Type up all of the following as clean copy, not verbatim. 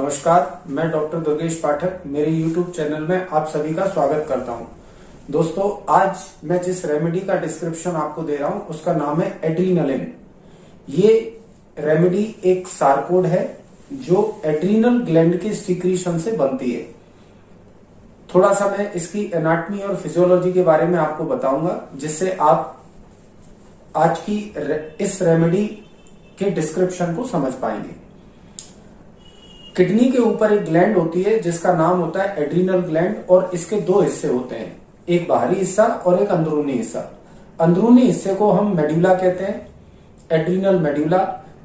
नमस्कार, मैं डॉक्टर दुर्गेश पाठक मेरे YouTube चैनल में आप सभी का स्वागत करता हूं। दोस्तों, आज मैं जिस रेमेडी का डिस्क्रिप्शन आपको दे रहा हूं उसका नाम है एड्रीनलिन। ये रेमेडी एक सारकोड है जो एड्रीनल ग्लैंड के सीक्रेशन से बनती है। थोड़ा सा मैं इसकी एनाटॉमी और फिजियोलॉजी के बारे में आपको बताऊंगा, जिससे आप आज की इस रेमेडी के डिस्क्रिप्शन को समझ पाएंगे। किडनी के ऊपर एक ग्लैंड होती है जिसका नाम होता है एड्रीनल ग्लैंड, और इसके दो हिस्से होते हैं, एक बाहरी हिस्सा और एक अंदरूनी हिस्सा। अंदरूनी हिस्से को हम मेड्यूला कहते हैं, एड्रीनल मेड्यूला,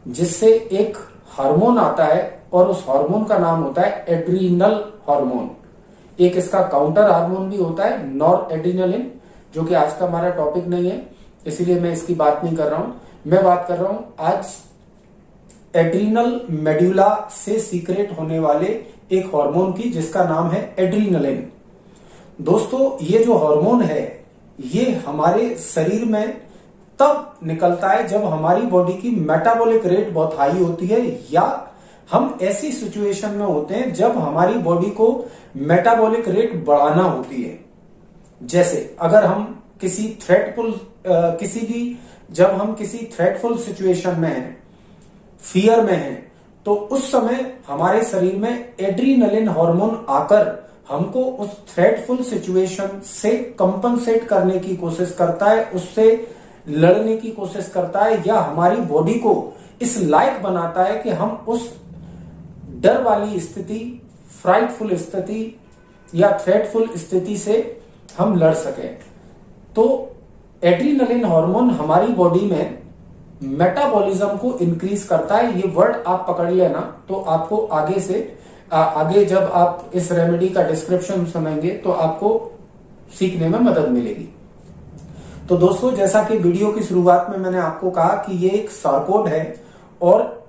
जिससे एक हार्मोन आता है और उस हार्मोन का नाम होता है एड्रीनल हार्मोन। एक इसका काउंटर हार्मोन भी होता है नॉर एड्रीनलिन, जो कि आज का हमारा टॉपिक नहीं है, इसीलिए मैं इसकी बात नहीं कर रहा हूं। मैं बात कर रहा हूं आज एड्रीनल मेड्यूला से सीक्रेट होने वाले एक हार्मोन की, जिसका नाम है एड्रीनलिन। दोस्तों, ये जो हार्मोन है ये हमारे शरीर में तब निकलता है जब हमारी बॉडी की मेटाबॉलिक रेट बहुत हाई होती है, या हम ऐसी सिचुएशन में होते हैं जब हमारी बॉडी को मेटाबॉलिक रेट बढ़ाना होती है। जैसे अगर हम जब हम किसी थ्रेटफुल सिचुएशन में हैं, फियर में है, तो उस समय हमारे शरीर में एड्रीनलिन हार्मोन आकर हमको उस थ्रेटफुल सिचुएशन से कंपनसेट करने की कोशिश करता है, उससे लड़ने की कोशिश करता है, या हमारी बॉडी को इस लायक बनाता है कि हम उस डर वाली स्थिति, फ्राइटफुल स्थिति या थ्रेटफुल स्थिति से हम लड़ सकें। तो एड्रीनलिन हार्मोन हमारी बॉडी में मेटाबॉलिज्म को इंक्रीज करता है। ये वर्ड आप पकड़ लेना, तो आपको आगे जब आप इस रेमेडी का डिस्क्रिप्शन सुनेंगे तो आपको सीखने में मदद मिलेगी। तो दोस्तों, जैसा कि वीडियो की शुरुआत में मैंने आपको कहा कि ये एक सारकोड है, और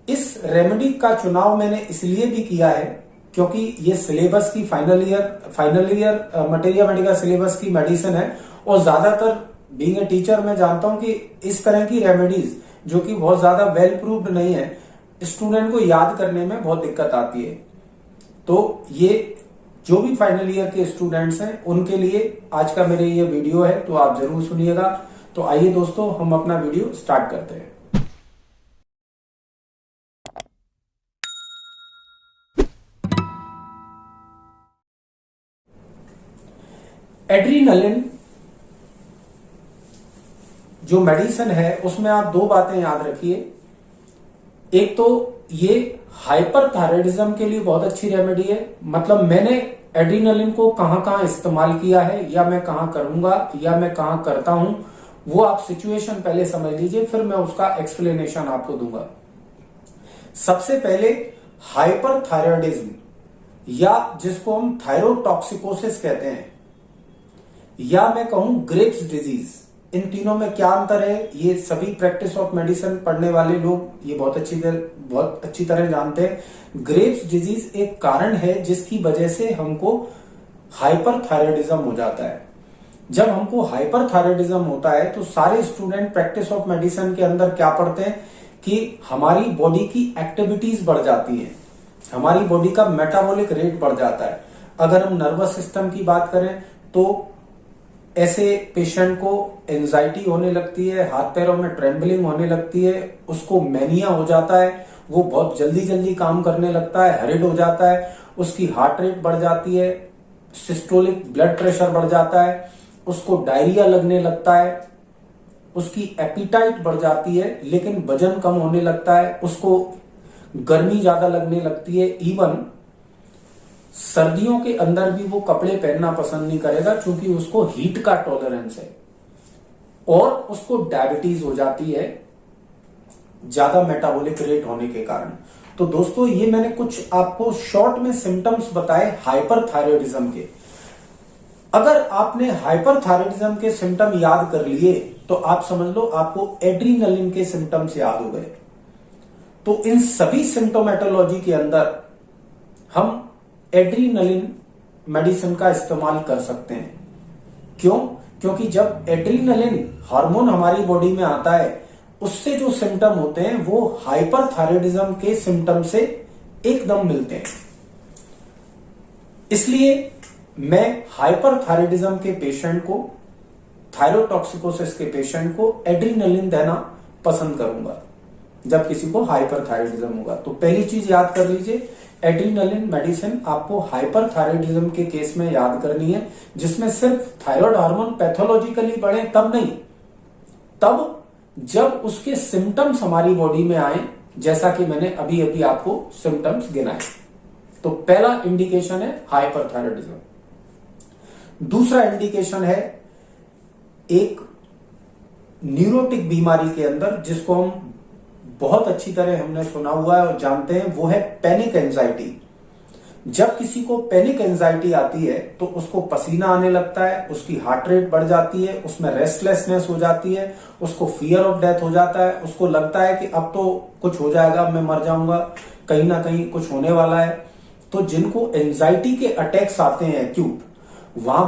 इस रेमेडी का चुनाव मैंने इसलिए भी किया है क्योंकि ये सिलेबस की final year materia Medica syllabus की मेडिसिन है, और ज्यादातर बीइंग ए टीचर मैं जानता हूं कि इस तरह की रेमेडीज जो कि बहुत ज्यादा वेल प्रूव्ड नहीं है, स्टूडेंट को याद करने में बहुत दिक्कत आती है। तो ये जो भी फाइनल ईयर के स्टूडेंट्स हैं उनके लिए आज का मेरे ये वीडियो है, तो आप जरूर सुनिएगा। तो आइए दोस्तों, हम अपना वीडियो स्टार्ट करते हैं। एड्रीनलिन जो मेडिसिन है उसमें आप दो बातें याद रखिए। एक तो ये हाइपरथायराइडिज्म के लिए बहुत अच्छी रेमेडी है। मतलब मैंने एड्रीनलिन को कहां कहां इस्तेमाल किया है, या मैं कहां करूंगा, या मैं कहां करता हूं, वो आप सिचुएशन पहले समझ लीजिए, फिर मैं उसका एक्सप्लेनेशन आपको दूंगा। सबसे पहले हाइपरथायराइडिज्म, या जिसको हम थायरोटॉक्सिकोसिस कहते हैं, या मैं कहूं ग्रेव्स डिजीज, इन तीनों में क्या अंतर है ये सभी प्रैक्टिस ऑफ मेडिसिन पढ़ने वाले लोग ये बहुत अच्छी तरह जानते हैं। ग्रेव्स डिजीज एक कारण है जिसकी वजह से हमको हाइपरथायराइडिज्म हो जाता है। जब हमको हाइपरथायराइडिज्म होता है तो सारे स्टूडेंट प्रैक्टिस ऑफ मेडिसिन के अंदर क्या पढ़ते हैं कि हमारी बॉडी की एक्टिविटीज बढ़ जाती है, हमारी बॉडी का मेटाबॉलिक रेट बढ़ जाता है। अगर हम नर्वस सिस्टम की बात करें तो ऐसे पेशेंट को एंजाइटी होने लगती है, हाथ पैरों में ट्रेम्बलिंग होने लगती है, उसको मैनिया हो जाता है, वो बहुत जल्दी जल्दी काम करने लगता है, हरिड हो जाता है, उसकी हार्ट रेट बढ़ जाती है, सिस्टोलिक ब्लड प्रेशर बढ़ जाता है, उसको डायरिया लगने लगता है, उसकी एपिटाइट बढ़ जाती है लेकिन वजन कम होने लगता है, उसको गर्मी ज्यादा लगने लगती है। इवन सर्दियों के अंदर भी वो कपड़े पहनना पसंद नहीं करेगा क्योंकि उसको हीट का टॉलरेंस है, और उसको डायबिटीज हो जाती है ज्यादा मेटाबॉलिक रेट होने के कारण। तो दोस्तों, ये मैंने कुछ आपको शॉर्ट में सिम्टम्स बताए हाइपरथायराइडिज्म के। अगर आपने हाइपरथायराइडिज्म के सिम्टम याद कर लिए तो आप समझ लो आपको एड्रीनलिन के सिम्टम्स याद हो गए। तो इन सभी सिम्टोमेटोलॉजी के अंदर हम एड्रीनलिन मेडिसिन का इस्तेमाल कर सकते हैं। क्यों? क्योंकि जब एड्रीनलिन हार्मोन हमारी बॉडी में आता है, उससे जो सिम्टम होते हैं वो हाइपरथायराइडिज्म के सिम्टम से एकदम मिलते हैं। इसलिए मैं हाइपरथायराइडिज्म के पेशेंट को, थायरोटॉक्सिकोसिस के पेशेंट को एड्रीनलिन देना पसंद करूंगा जब किसी को हाइपरथायराइडिज्म होगा। तो पहली चीज याद कर लीजिए, एड्रीनलिन मेडिसिन आपको हाइपरथायराइडिज्म के केस में याद करनी है, जिसमें सिर्फ थायराइड हार्मोन पैथोलॉजिकली बढ़े तब नहीं, तब जब उसके सिम्टम्स हमारी बॉडी में आए, जैसा कि मैंने अभी अभी आपको सिम्टम्स गिनाए। तो पहला इंडिकेशन है हाइपरथायराइडिज्म। दूसरा इंडिकेशन है एक न्यूरोटिक बीमारी के अंदर, जिसको हम बहुत अच्छी तरह हमने सुना हुआ है और जानते हैं, वो है पैनिक एंजाइटी। जब किसी को पैनिक एंजाइटी आती है तो उसको पसीना आने लगता है, उसकी हार्ट रेट बढ़ जाती है, उसमें रेस्टलेसनेस हो जाती है, उसको फियर ऑफ डेथ हो जाता है, उसको लगता है कि अब तो कुछ हो जाएगा, मैं मर जाऊंगा, कहीं ना कहीं कुछ होने वाला है। तो जिनको एंजाइटी के अटैक्स आते हैं एक्यूट, वहां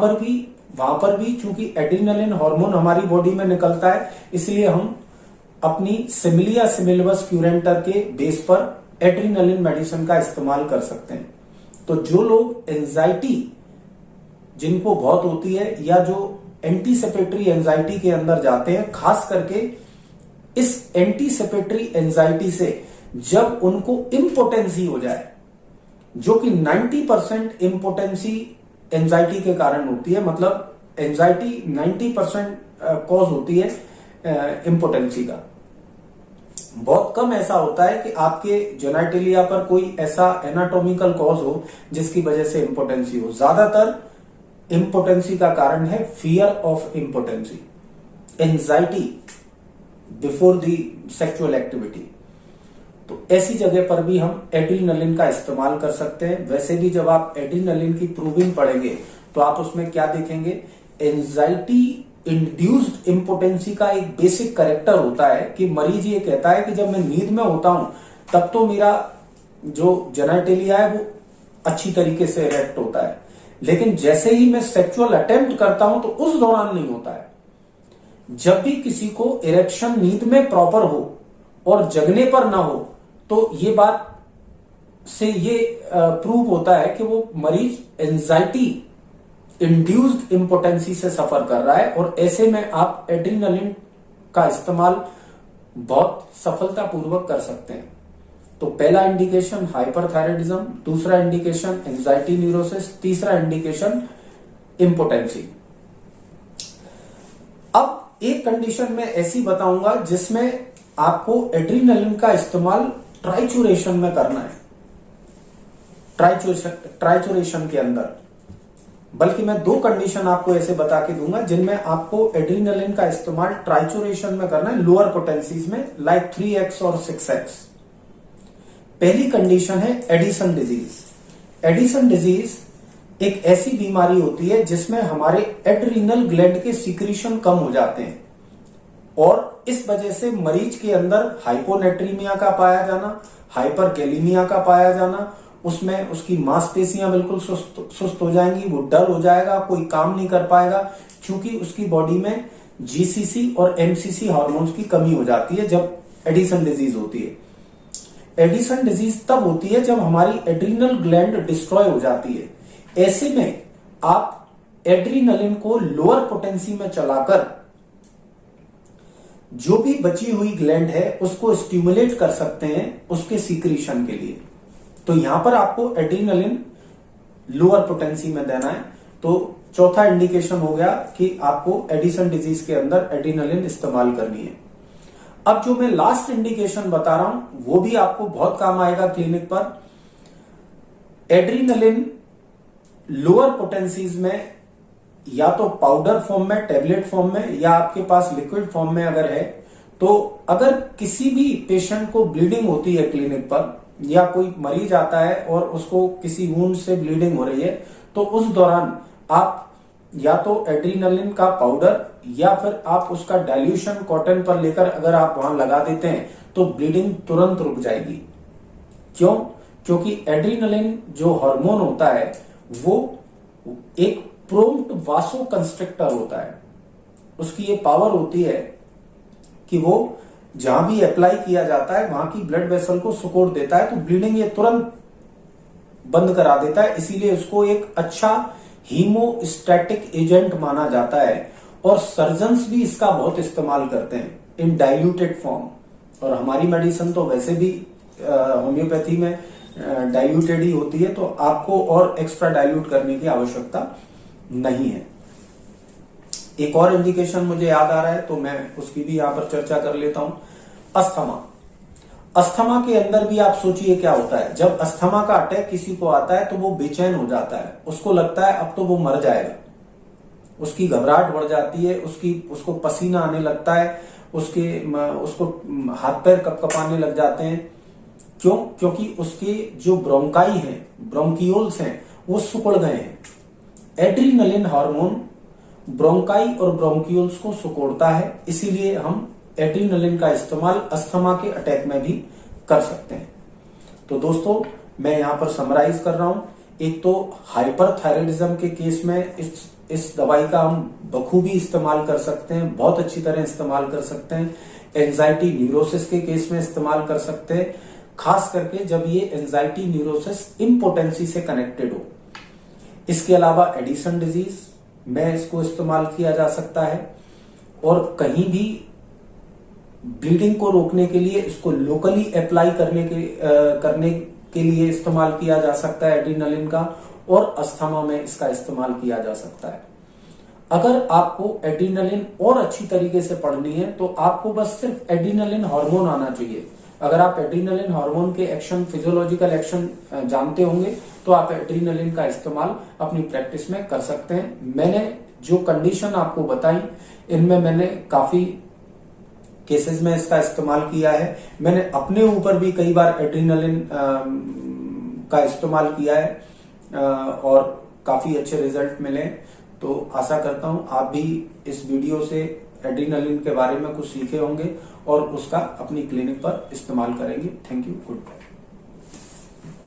पर भी चूंकि एड्रीनलिन हार्मोन हमारी बॉडी में निकलता है, इसलिए हम अपनी सिमिलिया सिमिलबस क्यूरेंटर के बेस पर एड्रीनलिन मेडिसिन का इस्तेमाल कर सकते हैं। तो जो लोग एंजाइटी जिनको बहुत होती है, या जो एंटीसिपेटरी एंजाइटी के अंदर जाते हैं, खास करके इस एंटीसिपेटरी एंजाइटी से जब उनको इम्पोटेंसी हो जाए, जो कि 90% इम्पोटेंसी एंजाइटी के कारण होती है, मतलब एंजाइटी 90% कॉज होती है इम्पोटेंसी का। बहुत कम ऐसा होता है कि आपके जेनेटिलिया पर कोई ऐसा एनाटॉमिकल कॉज हो जिसकी वजह से इम्पोटेंसी हो। ज्यादातर इम्पोटेंसी का कारण है fear of impotency, anxiety before the sexual activity. तो ऐसी जगह पर भी हम एड्रीनलिन का इस्तेमाल कर सकते हैं। वैसे भी जब आप एड्रीनलिन की प्रूविंग पढ़ेंगे तो आप उसमें क्या देखेंगे, एंजाइटी इंड्यूस्ड इम्पोटेंसी का एक बेसिक कैरेक्टर होता है कि मरीज ये कहता है कि जब मैं नींद में होता हूं तब तो मेरा जो जेनेटिलिया है वो अच्छी तरीके से इरेक्ट होता है, लेकिन जैसे ही मैं सेक्सुअल अटेम्प्ट करता हूं तो उस दौरान नहीं होता है। जब भी किसी को इरेक्शन नींद में प्रॉपर हो और जगने पर ना हो, तो ये बात से ये प्रूव होता है कि वो मरीज एंजाइटी इंड्यूस्ड इम्पोटेंसी से सफर कर रहा है। और ऐसे में आप एड्रीनलिन का इस्तेमाल बहुत सफलतापूर्वक कर सकते हैं। तो पहला इंडिकेशन हाइपरथायराइडिज्म, दूसरा इंडिकेशन एंजाइटी न्यूरोसिस, तीसरा इंडिकेशन इम्पोटेंसी। अब एक कंडीशन में ऐसी बताऊंगा जिसमें आपको एड्रीनलिन का इस्तेमाल ट्राइचुरेशन में करना है, ट्राइचुरेशन के अंदर। बल्कि मैं दो कंडीशन आपको ऐसे बता के दूंगा जिनमें आपको एड्रीनलिन का इस्तेमाल ट्राइचुरेशन में करना है, लोअर पोटेंसीज में, लाइक 3x और 6x। पहली कंडीशन है एडिसन डिजीज। एडिसन डिजीज एक ऐसी बीमारी होती है जिसमें हमारे एड्रीनल ग्लैंड के सीक्रेशन कम हो जाते हैं, और इस वजह से मरीज के अंदर हाइपोनेट्रीमिया का पाया जाना, हाइपरकैलिमिया का पाया जाना, उसमें उसकी मांसपेशियां बिल्कुल सुस्त हो जाएंगी, वो डल हो जाएगा, कोई काम नहीं कर पाएगा, क्योंकि उसकी बॉडी में जीसीसी और एमसीसी हार्मोन्स की कमी हो जाती है जब एडिसन डिजीज होती है। एडिसन डिजीज तब होती है जब हमारी एड्रीनल ग्लैंड डिस्ट्रॉय हो जाती है। ऐसे में आप एड्रीनलिन को लोअर पोटेंसी में चलाकर जो भी बची हुई ग्लैंड है उसको स्टिमुलेट कर सकते हैं उसके सीक्रेशन के लिए। तो यहां पर आपको एड्रीनलिन लोअर पोटेंसी में देना है। तो चौथा इंडिकेशन हो गया कि आपको एडिसन डिजीज के अंदर एड्रीनलिन इस्तेमाल करनी है। अब जो मैं लास्ट इंडिकेशन बता रहा हूं वो भी आपको बहुत काम आएगा क्लिनिक पर। एड्रीनलिन लोअर पोटेंसीज में या तो पाउडर फॉर्म में, टैबलेट फॉर्म में, या आपके पास लिक्विड फॉर्म में अगर है, तो अगर किसी भी पेशेंट को ब्लीडिंग होती है क्लिनिक पर, या कोई मरीज आता है और उसको किसी वुंड से ब्लीडिंग हो रही है, तो उस दौरान आप या तो एड्रीनलिन का पाउडर या फिर आप उसका डाइल्यूशन कॉटन पर लेकर अगर आप वहां लगा देते हैं तो ब्लीडिंग तुरंत रुक जाएगी। क्यों? क्योंकि एड्रीनलिन जो हार्मोन होता है वो एक प्रोम्प्ट वासो कंस्ट्रिक्टर होता है। उसकी ये पावर होती है कि वो जहां भी अप्लाई किया जाता है वहां की ब्लड वेसल को सिकोड़ देता है, तो ब्लीडिंग ये तुरंत बंद करा देता है, इसीलिए उसको एक अच्छा हीमोस्टैटिक एजेंट माना जाता है। और सर्जन्स भी इसका बहुत इस्तेमाल करते हैं इन डाइल्यूटेड फॉर्म। और हमारी मेडिसिन तो वैसे भी होम्योपैथी में डाइल्यूटेड ही होती है, तो आपको और एक्स्ट्रा डाइल्यूट करने की आवश्यकता नहीं है। एक और इंडिकेशन मुझे याद आ रहा है, तो मैं उसकी भी यहां पर चर्चा कर लेता हूं। अस्थमा। अस्थमा के अंदर भी आप सोचिए क्या होता है। जब अस्थमा का अटैक किसी को आता है तो वो बेचैन हो जाता है, उसको लगता है अब तो वो मर जाएगा, उसकी घबराहट बढ़ जाती है, उसको पसीना आने लगता है, उसको हाथ पैर कपकपाने लग जाते हैं। क्यों? क्योंकि उसके जो ब्रोंकाई हैं, ब्रोंकियोल्स हैं, वो सिकुड़ गए हैं। एड्रीनलिन हार्मोन ब्रोंकाई और ब्रोंकियोल्स को सिकोड़ता है, इसीलिए हम एड्रीनलिन का इस्तेमाल अस्थमा के अटैक में भी कर सकते हैं। तो दोस्तों, मैं यहां पर समराइज कर रहा हूं। एक तो हाइपरथायराइडिज्म के केस में इस दवाई का हम बखूबी इस्तेमाल कर सकते हैं, बहुत अच्छी तरह इस्तेमाल कर सकते हैं। एंजाइटी न्यूरोसिस के केस में इस्तेमाल कर सकते हैं, खास करके जब ये एंजाइटी न्यूरोसिस इम्पोटेंसी से कनेक्टेड हो। इसके अलावा एडिसन डिजीज में इसको इस्तेमाल किया जा सकता है, और कहीं भी ब्लीडिंग को रोकने के लिए इसको लोकली अप्लाई करने के लिए इस्तेमाल किया जा सकता है एड्रीनलिन का, और अस्थमा में इसका इस्तेमाल किया जा सकता है। अगर आपको एड्रीनलिन और अच्छी तरीके से पढ़नी है तो आपको बस सिर्फ एड्रीनलिन हार्मोन आना चाहिए। अगर आप एड्रीनलिन हार्मोन के एक्शन, फिजियोलॉजिकल एक्शन जानते होंगे तो आप एड्रीनलिन का इस्तेमाल अपनी प्रैक्टिस में कर सकते हैं। मैंने जो कंडीशन आपको बताई, इनमें मैंने काफी केसेस में इसका इस्तेमाल किया है। मैंने अपने ऊपर भी कई बार एड्रीनलिन का इस्तेमाल किया है और काफी अच्छे रिजल्ट मिले। तो आशा करता हूं आप भी इस वीडियो से एड्रीनलिन के बारे में कुछ सीखे होंगे और उसका अपनी क्लिनिक पर इस्तेमाल करेंगे। Thank you, good bye.